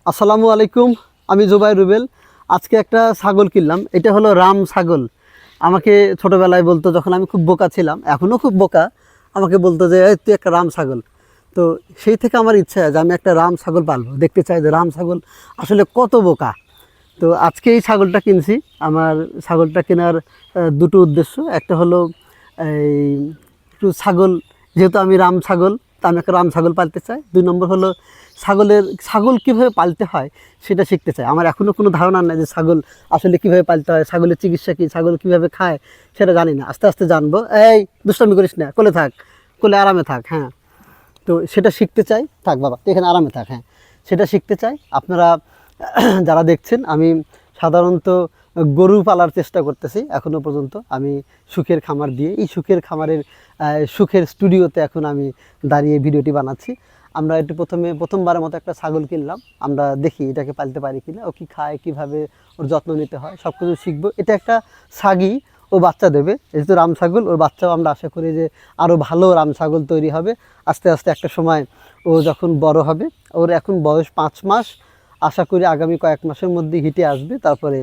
আসসালামু আলাইকুম। আমি জুবাই রুবেল। আজকে একটা ছাগল কিনলাম। এটা হলো রাম ছাগল। আমাকে ছোটোবেলায় বলতো, যখন আমি খুব বোকা ছিলাম, এখনও খুব বোকা, আমাকে বলতো যে এই তুই একটা রাম ছাগল। তো সেই থেকে আমার ইচ্ছা যে আমি একটা রাম ছাগল পালবো, দেখতে চাই যে রাম ছাগল আসলে কত বোকা। তো আজকে এই ছাগলটা কিনছি। আমার ছাগলটা কেনার দুটো উদ্দেশ্য। একটা হলো এই একটু ছাগল, যেহেতু আমি রাম ছাগল, তা আমি একটা রাম ছাগল পালতে চাই। 2 নম্বর হলো ছাগল কীভাবে পালতে হয় সেটা শিখতে চাই। আমার এখনও কোনো ধারণা নেই যে ছাগল আসলে কীভাবে পালতে হয়, ছাগলের চিকিৎসা কী, ছাগল কীভাবে খায় সেটা জানি না। আস্তে আস্তে জানবো। এই দুষ্টামি করিস না, কোলে থাক, কোলে আরামে থাক। হ্যাঁ, তো সেটা শিখতে চাই। থাক বাবা, তুই এখানে আরামে থাক। হ্যাঁ, সেটা শিখতে চাই। আপনারা যারা দেখছেন, আমি সাধারণত গরু পালার চেষ্টা করতেছি এখনও পর্যন্ত। আমি সুখের খামার দিয়ে, এই সুখের খামারের সুখের স্টুডিওতে এখন আমি দাঁড়িয়ে ভিডিওটি বানাচ্ছি। আমরা একটু প্রথমবারের মতো একটা ছাগল কিনলাম। আমরা দেখি এটাকে পালতে পারি কিনা, ও কী খায়, কীভাবে ওর যত্ন নিতে হয়, সব কিছু শিখবো। এটা একটা ছাগি, ও বাচ্চা দেবে। যেহেতু রাম ছাগল, ওর বাচ্চাও আমরা আশা করি যে আরও ভালো রাম ছাগল তৈরি হবে। আস্তে আস্তে একটা সময় ও যখন বড় হবে, ওর এখন বয়স 5 মাস, আশা করি আগামী কয়েক মাসের মধ্যে হিটে আসবে, তারপরে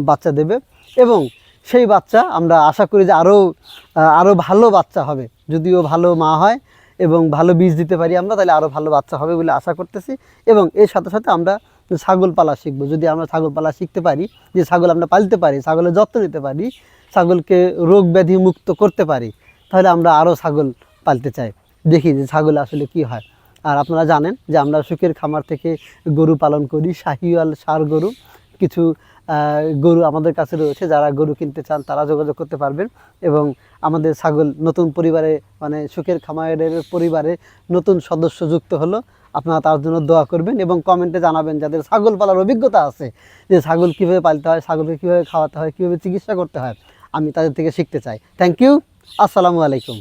বাচ্চা দেবে। এবং সেই বাচ্চা আমরা আশা করি যে আরও ভালো বাচ্চা হবে। যদিও ভালো মা হয় এবং ভালো বীজ দিতে পারি আমরা, তাহলে আরও ভালো বাচ্চা হবে বলে আশা করতেছি। এবং এর সাথে সাথে আমরা ছাগল পালা শিখবো। যদি আমরা ছাগল পালা শিখতে পারি, যে ছাগল আমরা পালতে পারি, ছাগলের যত্ন নিতে পারি, ছাগলকে রোগ ব্যাধি মুক্ত করতে পারি, তাহলে আমরা আরও ছাগল পালতে চাই। দেখি যে ছাগল আসলে কি হয়। আর আপনারা জানেন যে আমরা সুখের খামার থেকে গরু পালন করি, শাহিওয়াল ষাঁড় গরু। কিছু গরু আমাদের কাছে রয়েছে, যারা গরু কিনতে চান তারা যোগাযোগ করতে পারবেন। এবং আমাদের ছাগল নতুন পরিবারে, মানে সুখের খামারের পরিবারে নতুন সদস্য যুক্ত হলো। আপনারা তার জন্য দোয়া করবেন এবং কমেন্টে জানাবেন যাদের ছাগল পালার অভিজ্ঞতা আছে, যে ছাগল কীভাবে পালতে হয়, ছাগলকে কীভাবে খাওয়াতে হয়, কীভাবে চিকিৎসা করতে হয়। আমি তাদের থেকে শিখতে চাই। Thank you. আসসালামু আলাইকুম।